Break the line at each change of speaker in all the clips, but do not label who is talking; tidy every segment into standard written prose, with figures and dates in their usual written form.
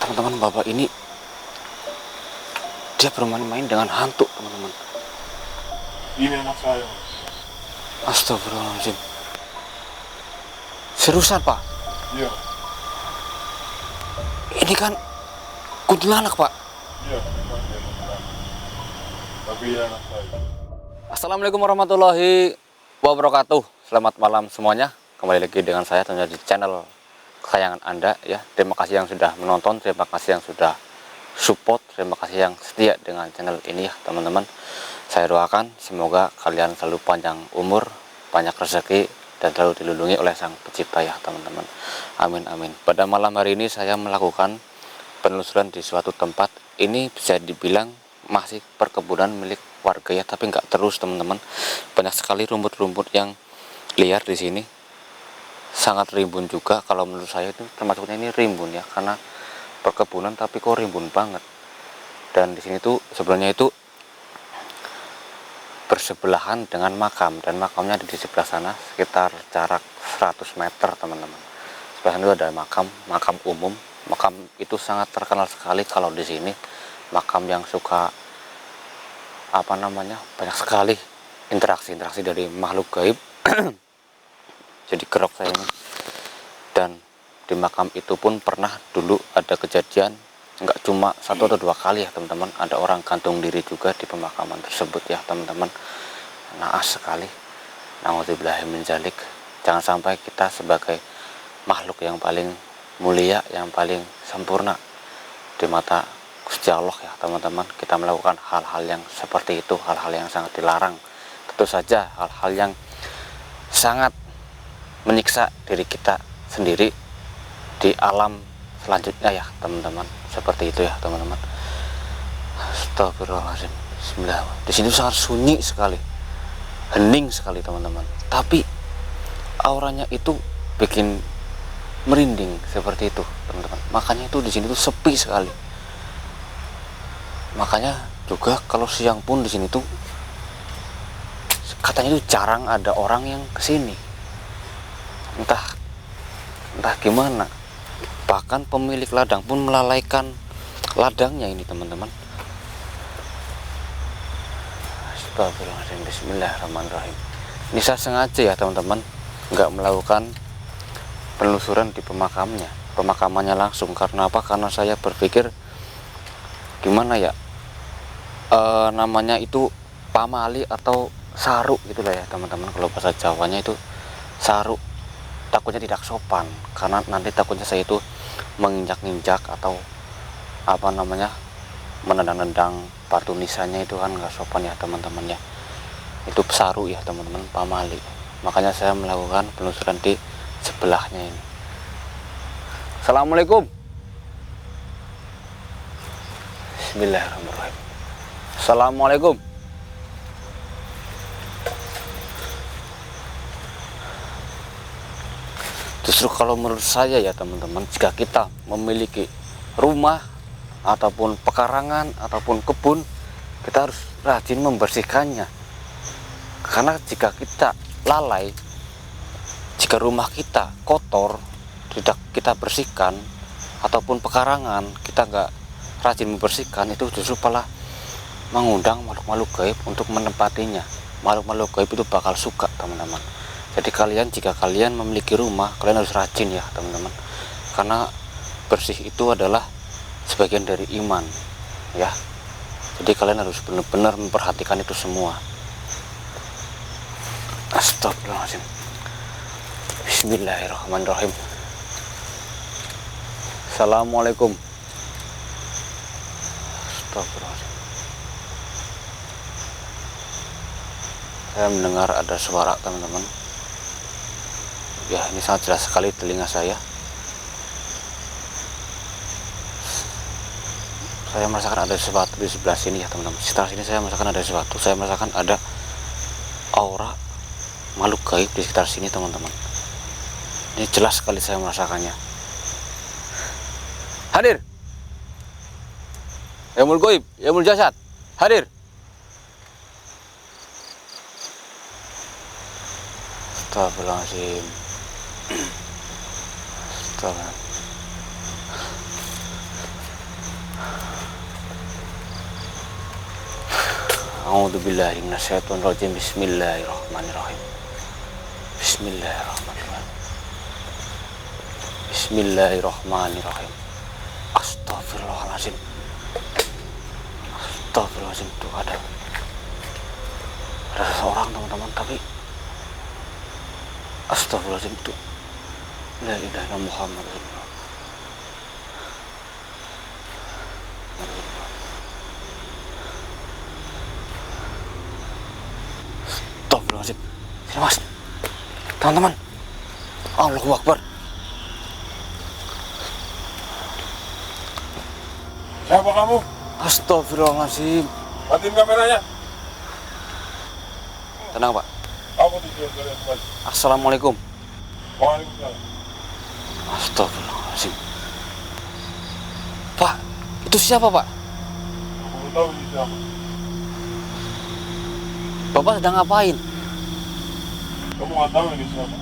Teman-teman, bapak ini dia bermain-main dengan hantu, teman-teman.
Ini anak saya.
Astagfirullahaladzim. Seriusan, Pak?
Iya.
Ini kan kuntilanak, Pak.
Iya, bukan dia kuntilanak. Tapi dia anak saya.
Assalamualaikum warahmatullahi wabarakatuh. Selamat malam semuanya. Kembali lagi dengan saya tentunya di channel kesayangan Anda ya. Terima kasih yang sudah menonton, terima kasih yang sudah support, terima kasih yang setia dengan channel ini ya, teman-teman. Saya doakan semoga kalian selalu panjang umur, banyak rezeki, dan selalu dilindungi oleh Sang Pencipta ya, teman-teman. Amin amin. Pada malam hari ini saya melakukan penelusuran di suatu tempat. Ini bisa dibilang masih perkebunan milik warga ya, tapi nggak terus, teman-teman. Banyak sekali rumput-rumput yang liar di sini. Sangat rimbun juga, kalau menurut saya itu termasuknya ini rimbun ya, karena perkebunan tapi kok rimbun banget. Dan di sini tuh sebenarnya itu bersebelahan dengan makam, dan makamnya ada di sebelah sana sekitar jarak 100 meter, teman-teman. Sebelah sana itu ada makam umum. Makam itu sangat terkenal sekali kalau di sini, makam yang suka banyak sekali interaksi dari makhluk gaib. Jadi kerok saya ini. Dan di makam itu pun pernah dulu ada kejadian, nggak cuma 1 atau 2 kali ya, teman-teman. Ada orang gantung diri juga di pemakaman tersebut ya, teman-teman. Naas sekali. Na'udzubillahi min dzalik. Jangan sampai kita sebagai makhluk yang paling mulia, yang paling sempurna di mata Gusti Allah ya, teman-teman, kita melakukan hal-hal yang seperti itu, hal-hal yang sangat dilarang. Tentu saja hal-hal yang sangat menyiksa diri kita sendiri di alam selanjutnya ya, teman-teman. Seperti itu ya, teman-teman. Astagfirullahaladzim. Bismillah. Di sini sangat sunyi sekali, hening sekali, teman-teman. Tapi auranya itu bikin merinding seperti itu, teman-teman. Makanya itu di sini tuh sepi sekali. Makanya juga kalau siang pun di sini tuh katanya tuh jarang ada orang yang kesini. Entah gimana. Bahkan pemilik ladang pun melalaikan ladangnya ini, teman-teman. Astagfirullahaladzim. Bismillahirrahmanirrahim. Ini saya sengaja ya, teman-teman, nggak melakukan penelusuran di pemakamannya langsung. Karena apa? Karena saya berpikir gimana ya, namanya itu pamali atau saruk gitulah ya, teman-teman. Kalau bahasa Jawanya itu saruk. Takutnya tidak sopan, karena nanti takutnya saya itu menginjak-injak atau menendang-nendang batu nisannya, itu kan nggak sopan ya, teman-teman ya. Itu saruk ya, teman-teman, pamali. Makanya saya melakukan penelusuran di sebelahnya ini. Assalamualaikum. Bismillahirrahmanirrahim. Assalamualaikum. Justru kalau menurut saya ya, teman-teman, jika kita memiliki rumah ataupun pekarangan ataupun kebun, kita harus rajin membersihkannya. Karena jika kita lalai, jika rumah kita kotor, tidak kita bersihkan, ataupun pekarangan kita nggak rajin membersihkan, itu justru malah mengundang makhluk-makhluk gaib untuk menempatinya. Makhluk-makhluk gaib itu bakal suka, teman-teman. Jadi jika kalian memiliki rumah, kalian harus rajin ya, teman-teman. Karena bersih itu adalah sebagian dari iman ya. Jadi kalian harus benar-benar memperhatikan itu semua. Astagfirullahaladzim. Bismillahirrahmanirrahim. Assalamualaikum. Astagfirullahaladzim. Saya mendengar ada suara, teman-teman. Ya, ini sangat jelas sekali telinga saya. Saya merasakan ada sesuatu di sebelah sini ya, teman-teman. Setelah sini saya merasakan ada sesuatu. Saya merasakan ada aura makhluk gaib di sekitar sini, teman-teman. Ini jelas sekali saya merasakannya. Hadir. Yamul gaib, yamul jasad. Hadir. Astagfirullahaladzim. A'udzubillahi minasyaitonirrajim. Bismillahirrahmanirrahim. Bismillahirrahmanirrahim. Bismillahirrahmanirrahim. Astagfirullahaladzim. Astagfirullahaladzim. Tuh ada seseorang teman-teman, tapi astagfirullahaladzim itu. La ilaha illallah Muhammad Rasulullah. Astagfirullahaladzim. Sini mas, teman-teman. Allahu Akbar.
Siapa kamu?
Astagfirullahaladzim.
Matiin kameranya.
Tenang pak.
Apa tujuan kalian kembali?
Assalamualaikum.
Waalaikumsalam.
Astagfirullahaladzim. Pak, itu siapa pak?
Aku belum tahu ini siapa.
Bapak sedang ngapain?
Kamu nggak tahu ini siapa?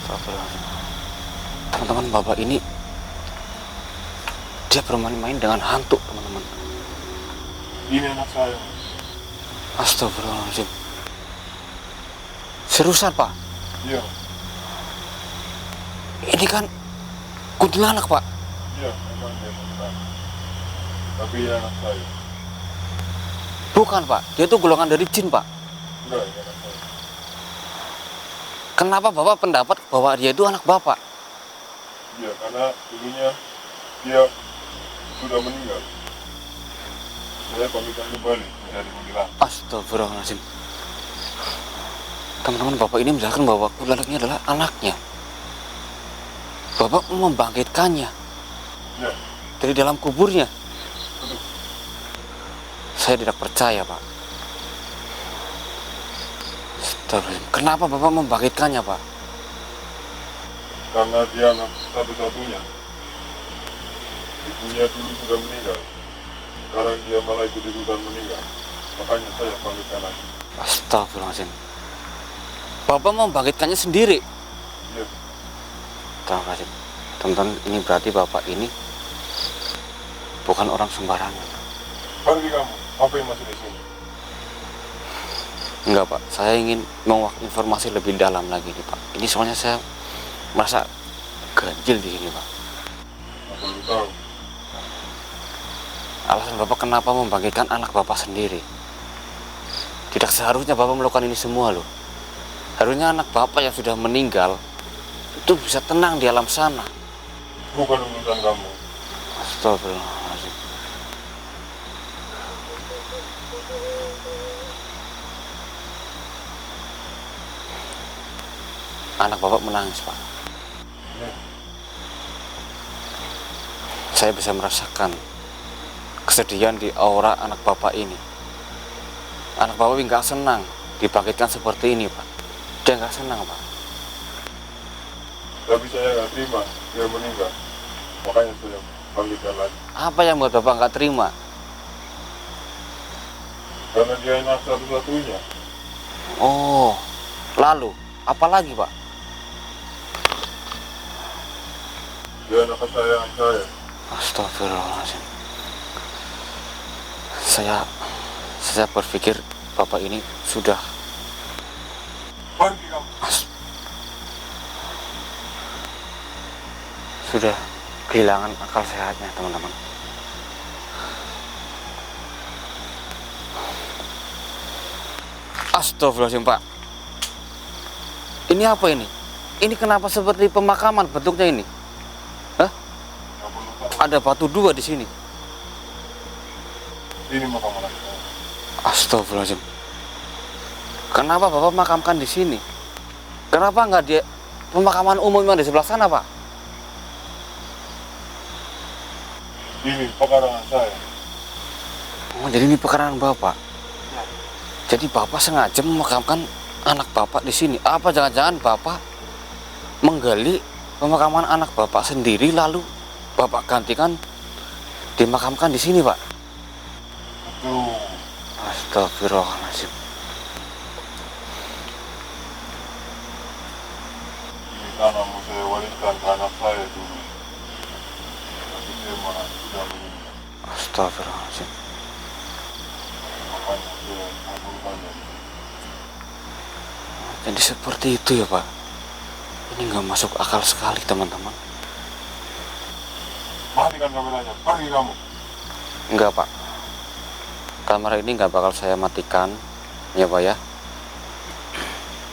Astagfirullahaladzim. Teman-teman, bapak ini dia bermain-main dengan hantu, teman-teman.
Ini anak saya.
Astagfirullahaladzim. Seriusan pak?
Iya.
Ini kan kuntilanak pak.
Iya, memang dia kuntilanak. Tapi ini anak saya.
Bukan pak, dia itu golongan dari jin pak.
Enggak, ini anak saya.
Kenapa bapak pendapat bahwa dia itu anak bapak?
Iya, karena dulunya dia sudah meninggal. Saya pamitan kembali menjadi kuntilanak.
Astagfirullahaladzim. Teman-teman, bapak ini menjelaskan bahwa kuntilanaknya adalah anaknya. Bapak membangkitkannya
Iya.
dari dalam kuburnya.
Betul.
Saya tidak percaya pak. Astagfirullahaladzim. Kenapa bapak membangkitkannya pak?
Karena dia anak satu-satunya. Ibunya dulu sudah meninggal. Sekarang dia malah ikut-ikutan meninggal. Makanya saya panggilkan lagi.
Astagfirullahaladzim. Bapak membangkitkannya sendiri.
Iya.
Astagfirullahaladzim. Teman-teman, ini berarti bapak ini bukan orang sembarangan.
Pergi kamu. Apa yang masih di sini?
Enggak pak, saya ingin menguak informasi lebih dalam lagi nih pak. Ini soalnya saya merasa ganjil di sini pak.
Aku belum tahu.
Alasan bapak kenapa membangkitkan anak bapak sendiri? Tidak seharusnya bapak melakukan ini semua loh. Harusnya anak bapak yang sudah meninggal itu bisa tenang di alam sana.
Bukan urusan kamu.
Astagfirullahaladzim. Anak bapak menangis pak.
Ya.
Saya bisa merasakan kesedihan di aura anak bapak ini. Anak bapak nggak senang dibangkitkan seperti ini pak. Dia nggak senang pak.
Tapi saya nggak terima dia meninggal. Makanya saya panggilkan lagi.
Apa yang buat bapak nggak terima?
Karena dia anak satu-satunya.
Oh, lalu apa lagi pak?
Dia anak kesayangan saya.
Astagfirullahaladzim. Saya berpikir bapak ini sudah
Pergi kamu.
sudah kehilangan akal sehatnya teman-teman. Astagfirullahaladzim pak. Ini apa ini? Ini kenapa seperti pemakaman bentuknya ini? Hah?
Nggak perlu tahu.
Ada batu dua di sini.
Ini makam anak saya.
Astagfirullahaladzim. Kenapa bapak makamkan di sini? Kenapa nggak di pemakaman umum yang di sebelah sana pak?
Ini pekarangan saya.
Oh, jadi ini pekarangan bapak. Jadi bapak sengaja memakamkan anak bapak di sini. Apa jangan-jangan bapak menggali pemakaman anak bapak sendiri lalu bapak gantikan dimakamkan di sini pak?
Betul.
Astagfirullahaladzim.
Ini tanah mau saya wariskan ke anak saya dulu. Tapi dia malah sudah meninggal.
Astagfirullahaladzim.
Makanya
Jadi seperti itu ya Pak. Ini nggak masuk akal sekali teman-teman.
Matikan kameranya, pergi kamu.
Enggak Pak. Kamera ini nggak bakal saya matikan ya Pak ya.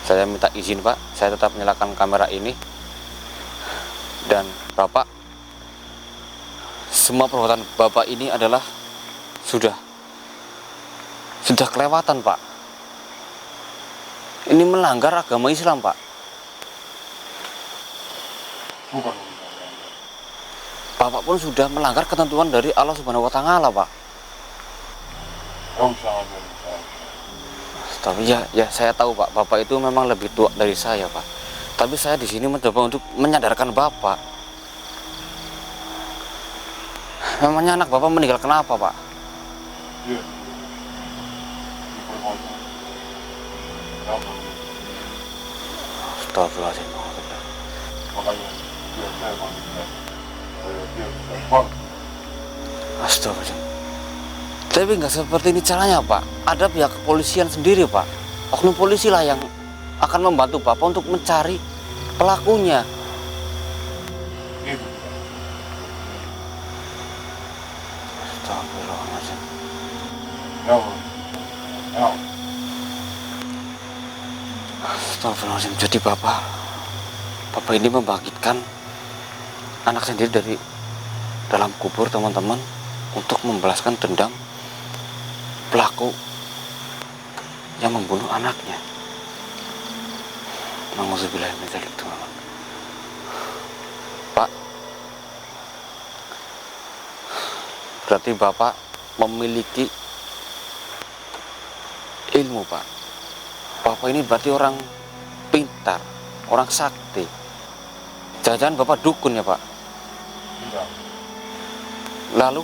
Saya minta izin Pak, saya tetap menyalakan kamera ini. Dan Bapak, semua perbuatan Bapak ini adalah sudah kelewatan Pak. Ini melanggar agama Islam Pak.
Bukan urusan Anda.
Bapak pun sudah melanggar ketentuan dari Allah Subhanahu wa Ta'ala Pak.
Gak usah ngambil saya.
Tapi ya saya tahu Pak, Bapak itu memang lebih tua dari saya Pak. Tapi saya di sini mencoba untuk menyadarkan Bapak. Memangnya anak Bapak meninggal kenapa Pak?
Dia diperkosa. Kamu.
Astagfirullahaladzim.
Makanya dia saya panggilkan. Dia bisa bang.
Astagfirullahaladzim. Tapi nggak seperti ini caranya Pak. Ada pihak kepolisian sendiri Pak. Oknum polisi lah yang akan membantu Bapak untuk mencari pelakunya.
Itu.
Astagfirullahaladzim.
Kamu. Kamu.
Astagfirullahaladzim. Jadi Bapak ini membangkitkan anak sendiri dari dalam kubur teman-teman untuk membalaskan dendam pelaku yang membunuh anaknya. Nauzubillah min dzalik teman-teman. Pak, berarti Bapak memiliki ilmu Pak. Bapak ini berarti orang pintar, orang sakti. Jangan-jangan Bapak dukun ya Pak?
Tidak.
Lalu?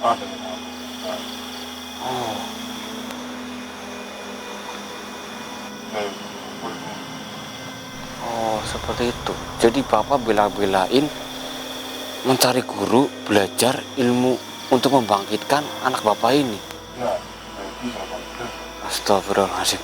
Ada yang aku.
Oh,
Saya bertemu.
oh seperti itu. Jadi Bapak bela-belain mencari guru, belajar ilmu untuk membangkitkan anak Bapak ini.
Ya, saya bisa bantu.
Astagfirullahaladzim.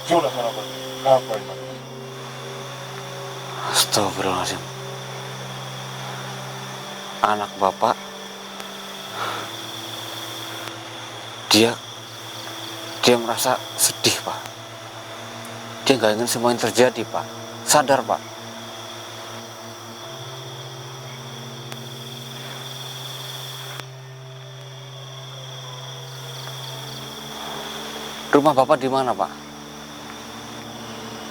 Sudah sarapan. Ngapain lagi?
Astagfirullahaladzim. Anak Bapak, dia merasa sedih Pak. Dia nggak ingin semua yang terjadi Pak. Sadar Pak. Rumah Bapak di mana Pak?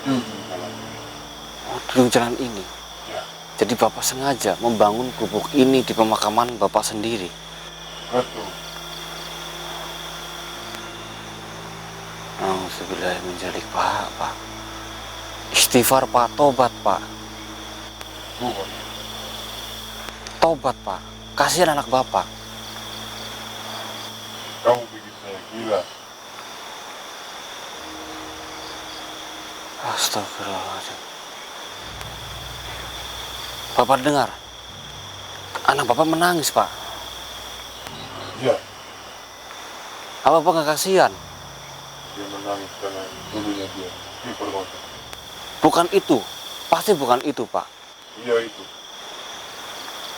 Oh, di ujung jalan ini.
Ya,
Jadi Bapak sengaja membangun gubuk ini di pemakaman Bapak sendiri.
betul.
Alhamdulillah menjalik Pak. Istighfar Pak, tobat Pak.
Bukan.
Tobat Pak. Kasihan anak Bapak.
Kamu bikin saya gila.
Astagfirullahaladzim. Bapak dengar? Anak Bapak menangis Pak.
Ya,
Apa Bapak nggak kasihan?
dia menangis karena dulunya dia diperkosa.
Bukan itu. Pasti bukan itu Pak.
Iya itu.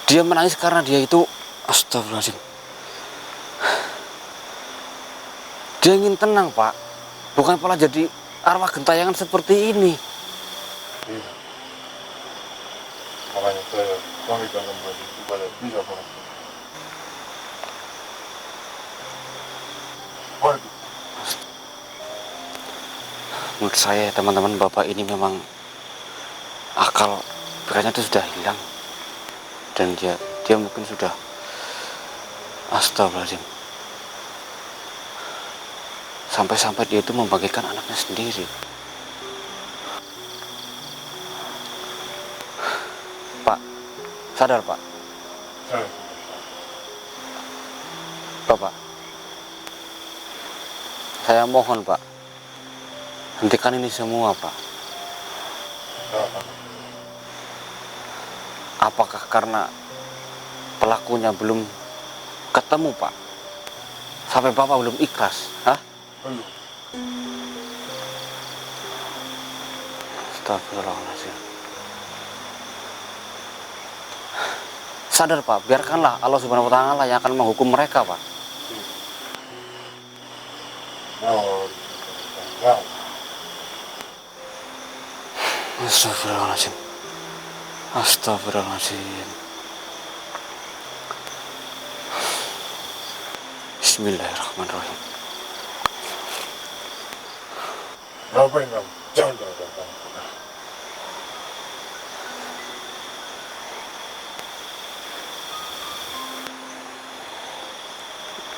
Dia menangis karena dia itu, astagfirullahaladzim. Dia ingin tenang Pak. Bukan malah jadi arwah gentayangan seperti ini.
Iya. Makanya saya panggilkan kembali supaya bisa berhasil. Waduh.
Menurut saya teman-teman, Bapak ini memang akal pikirannya itu sudah hilang. Dan dia mungkin sudah, astagfirullahaladzim, sampai-sampai dia itu membagikan anaknya sendiri. Pak, sadar Pak.
Saya
Bapak, saya mohon Pak, hentikan ini semua Pak.
tidak akan.
Apakah karena pelakunya belum ketemu, Pak? Sampai Bapak belum ikhlas? Hah?
Belum.
Astagfirullahaladzim. Sadar, Pak, biarkanlah Allah Subhanahu wa Ta'ala yang akan menghukum mereka, Pak. Astagfirullahaladzim. Astagfirullahaladzim. Bismillahirrahmanirrahim.
Ngapain kamu? Jangan.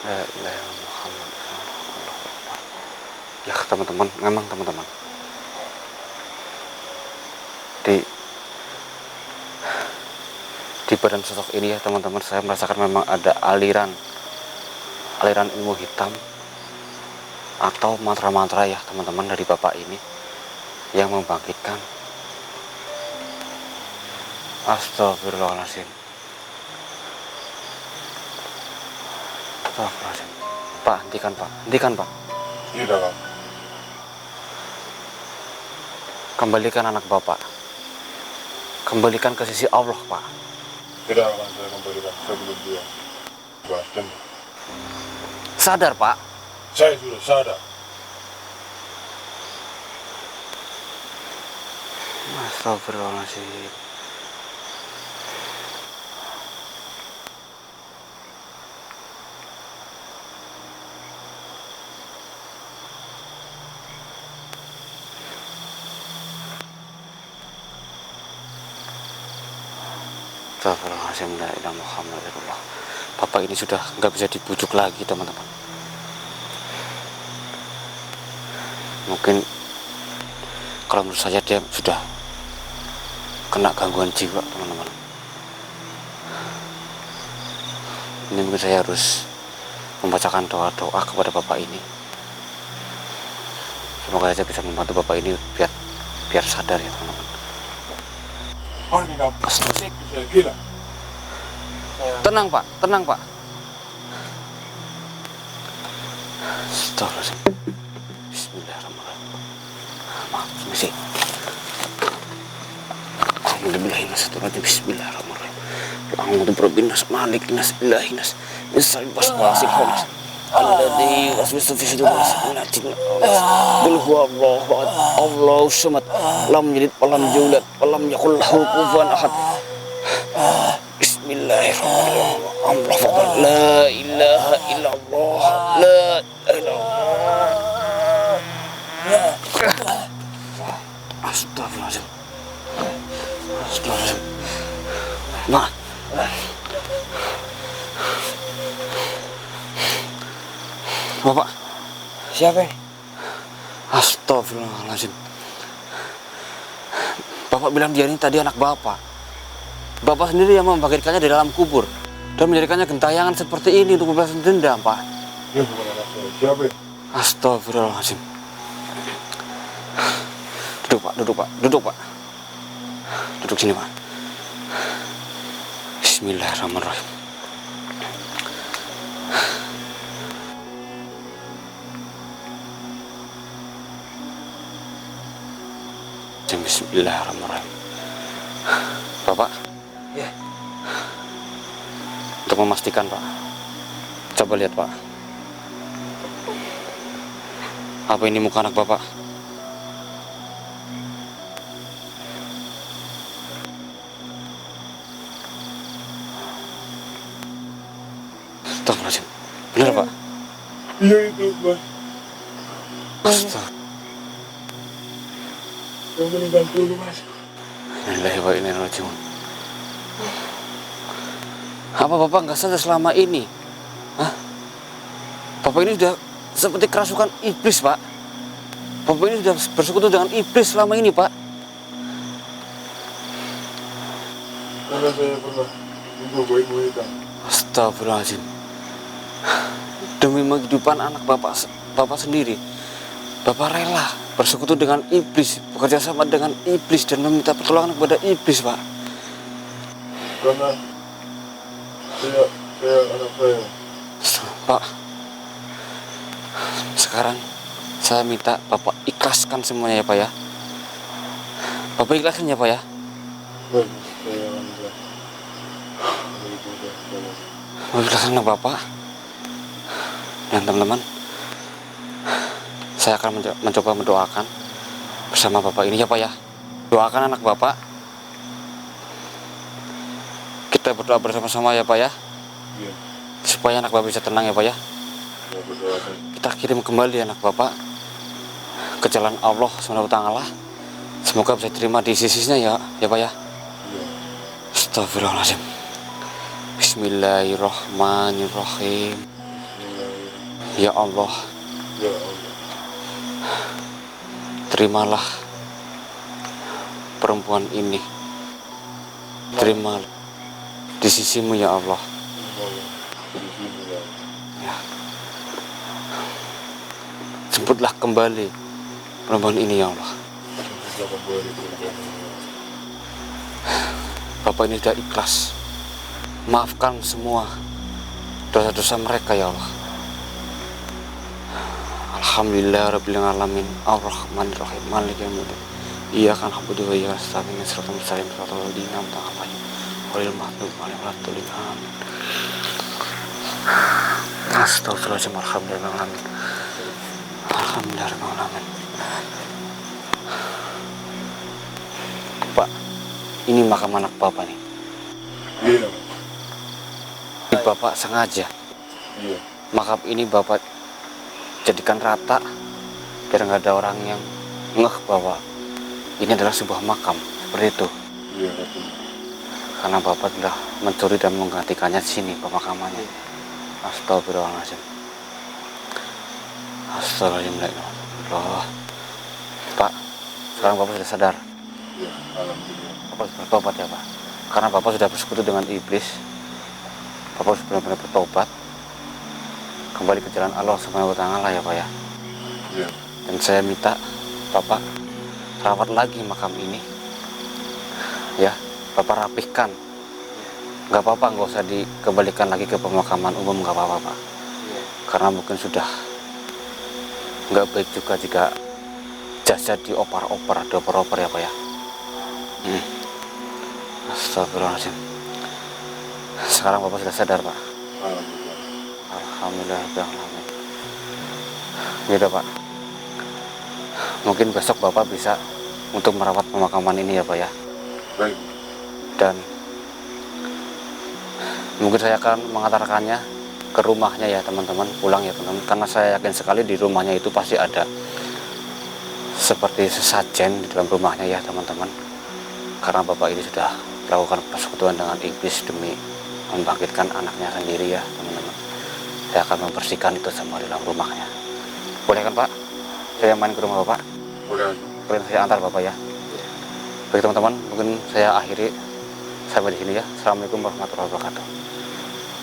La ilaha illallah Muhammad. Ya teman-teman, memang teman-teman, di badan sosok ini ya teman-teman, saya merasakan memang ada aliran ilmu hitam atau mantra-mantra ya teman-teman dari bapak ini yang membangkitkan. Astagfirullahaladzim. Astagfirullahaladzim. Pak, hentikan Pak,
Tidak, Pak.
kembalikan anak bapak, kembalikan ke sisi Allah, Pak.
Tidak akan saya kembalikan sebelum dia bahas dendam.
Sadar, Pak.
Saya sudah sadar.
Astagfirullahaladzim. Astagfirullahaladzim. La ilaha Muhammad Rasulullah. Bapak ini sudah nggak bisa dibujuk lagi, teman-teman. Mungkin kalau menurut saya dia sudah kena gangguan jiwa, teman-teman. Ini mungkin saya harus membacakan doa-doa kepada bapak ini. Semoga saja bisa membantu bapak ini biar sadar ya, teman-teman.
Oh, ini kamu. Saya gila.
Tenang Pak, tenang Pak. Astagfirullahaladzim. Bismillahirrahmanirrahim. Maaf, permisi. Alhamdulillahirrahmanirrahim. Bismillahirrahmanirrahim. A'udzu birabbinas malik nas ilahi nas min syarri waswasil khannas alladzi yuwaswisu fi suduris nas. Qul huwallahu ahad, Allahus samad, lam yalid wa lam yulad wa lam yakul lahu kufuwan ahad. Bismillahirrahmanirrahim. Allahu akbar. La ilaha illallah. La ilaha. Astagfirullahaladzim. Astagfirullahaladzim. Nah. Bapak.
Siapa ini?
Astagfirullahaladzim. Bapak bilang dia ini tadi anak Bapak. Bapak sendiri yang membangkitkannya di dalam kubur dan menjadikannya gentayangan seperti ini untuk membalas dendam, Pak.
Dia bukan anak saya. Siapa ini?
Astagfirullahaladzim. Duduk Pak, duduk Pak, duduk Pak. Duduk sini Pak. Bismillahirrahmanirrahim. Bismillahirrahmanirrahim. Bapak.
Ya.
Untuk memastikan Pak, coba lihat Pak. Apa ini muka anak Bapak? Astagfirullahaladzim. Benar Pak?
Iya itu, Mas.
Astagfirullah.
Yang meninggal dulu, Mas.
Innalillahi wa inna ilaihi raji'un. Apa Bapak nggak sadar selama ini? Hah? Bapak ini sudah seperti kerasukan iblis, Pak. Bapak ini sudah bersekutu dengan iblis selama ini, Pak.
Karena saya pernah mencoba ilmu hitam.
Astagfirullahaladzim. Demi kehidupan anak Bapak sendiri, Bapak rela bersekutu dengan iblis, bekerja sama dengan iblis dan meminta pertolongan kepada iblis, Pak.
Karena saya anak saya.
Pak, sekarang saya minta Bapak ikhlaskan semuanya ya Pak ya. Bapak ikhlasin ya Pak ya.
Baik, saya akan
Ikhlaskan anak Bapak dan teman-teman. Saya akan mencoba mendoakan bersama Bapak ini ya Pak ya. Doakan anak Bapak. Kita berdoa bersama-sama ya Pak ya.
Iya.
Supaya anak Bapak bisa tenang ya Pak ya.
Saya berdoakan.
Kita kirim kembali anak Bapak ke jalan Allah SWT. Semoga bisa diterima di sisinya ya Pak ya.
Iya.
Astagfirullahaladzim. Bismillahirrahmanirrahim. Ya Allah,
Ya Allah.
terimalah perempuan ini. Terimalah di sisimu ya Allah.
Di sini ya.
Ya. Jemputlah kembali perempuan ini ya Allah.
Kita kembali ke rumah.
Bapak ini sudah ikhlas. Maafkan semua dosa-dosa mereka ya Allah. Alhamdulillah rabbil alamin arrahmanir rahim maliki yaumiddin. Iyyaka na'budu wa iyyaka nasta'in ihdinas siratal mustaqim siratal ladzina an'amta 'alaihim ghairil maghdubi 'alaihim waladdallin amin. Astagfirullahaladzim. Alhamdulillah rabbil alamin. Alhamdulillah rabbil alamin. Pak, ini makam anak Bapak nih.
Iya.
Bapak sengaja
Iya.
makam ini Bapak jadikan rata biar nggak ada orang yang ngeh bahwa ini adalah sebuah makam seperti itu.
Iya, betul.
Karena Bapak telah mencuri dan menggantikannya di sini pemakamannya. Astagfirullahaladzim. Astagfirullahaladzim. Allah. Pak, sekarang Bapak sudah sadar.
Iya, alhamdulillah.
Bapak sudah bertobat ya Pak. Karena Bapak sudah bersekutu dengan iblis. Bapak sudah benar-benar bertobat. Kembali ke jalan Allah SWT ya Pak ya.
Iya.
Dan saya minta Bapak rawat lagi makam ini. Ya, Bapak rapihkan. Nggak apa-apa, nggak usah dikembalikan lagi ke pemakaman umum, nggak apa-apa Pak. Karena mungkin sudah nggak baik juga jika jasad dioper-oper ya Pak ya. Astagfirullahaladzim. Sekarang Bapak sudah sadar Pak.
Alhamdulillah.
Alhamdulillah. Ya udah Pak. Mungkin besok Bapak bisa untuk merawat pemakaman ini ya Pak ya.
Baik.
Dan mungkin saya akan mengantarkannya ke rumahnya ya teman-teman, pulang ya teman-teman. Karena saya yakin sekali di rumahnya itu pasti ada seperti sesajen di dalam rumahnya ya teman-teman. Karena Bapak ini sudah melakukan persekutuan dengan iblis demi membangkitkan anaknya sendiri ya teman-teman. Saya akan membersihkan itu semua di dalam rumahnya. Boleh kan Pak? Saya main ke rumah Bapak?
Boleh.
Boleh saya antar Bapak ya? Baik teman-teman, mungkin saya akhiri sampai di sini ya. Assalamualaikum warahmatullahi wabarakatuh.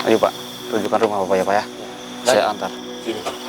Ayo Pak, tunjukkan rumah Bapak ya Pak ya. Saya antar.
Sini.